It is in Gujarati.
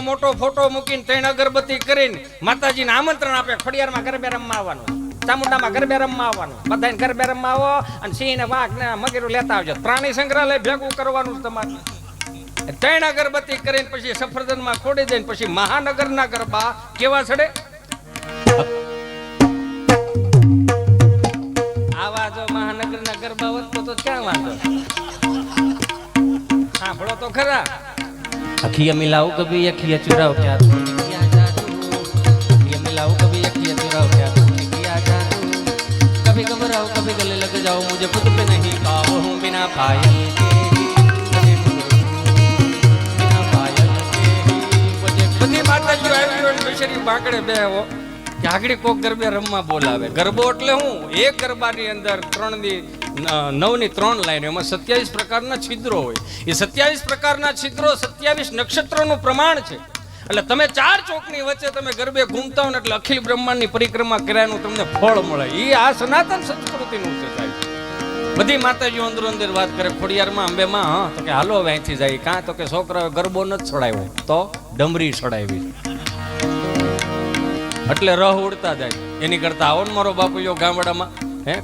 મોટો ફોટો મૂકીને 3 અગરબત્તી કરીને માતાજીને આમંત્રણ આપે, ખોડિયારમાં ગરબે રમવા આવવાનું, ચામુંડામાં ગરબે રમવા આવવાનું, બધાને ગરબે રમવા આવો અને સિંહ ને વાઘ ને મગેરું લેતા આવજો. પ્રાણી સંગ્રહાલય ભેગું કરવાનું તમારે. 3 અગરબત્તી કરીને પછી સફરજનમાં ખોડી દઈને પછી મહાનગરના ગરબા કેવા ચડે. આવા જો મહાનગરના ગરબા વધતો તો ક્યાં વાંધો. સાંભળો તો ખરા. अखियाँ मिलाओ कभी अखियाँ चुराओ क्या तूने किया जादू, अखियाँ मिलाओ कभी अखियाँ चुराओ क्या तूने किया जादू, कभी घबराओ कभी गले लग जाओ मुझे खुद पे नहीं काबू हूँ बिना पायल के बिना पायल के. बધી માતાજીઓ આવી હોય બેસરી બાંકડે બેહો કે આગળ કોક ગરબે રમવા બોલાવે. ગરબો એટલે હું એક ગરબાની અંદર 9 ની 3 લાઈન, એમાં 27 પ્રકારના છિદ્રો હોય. એ 27 પ્રકારના છિદ્રો 27 નક્ષત્રોનું પ્રમાણ છે. એટલે તમે 4 ચોકની વચ્ચે તમે ગરબે ઘૂમતા હો ને એટલે અખિલ બ્રહ્માંડની પરિક્રમા કર્યાનું તમને ફળ મળે. એ આ સનાતન સંસ્કૃતિનું છે સાહેબ. બધી માતાજીઓ અંદર અંદર વાત કરે. ખોડિયારમાં અંબેમાં હા તો કે હાલો હવે અહીંથી જાય. કાં તો કે છોકરાઓ ગરબો નથી છોડાવ્યો તો ડમરી છોડાવી, એટલે રહ ઉડતા જાય. એની કરતા આવો ને મારો બાપુ ગામડામાં હે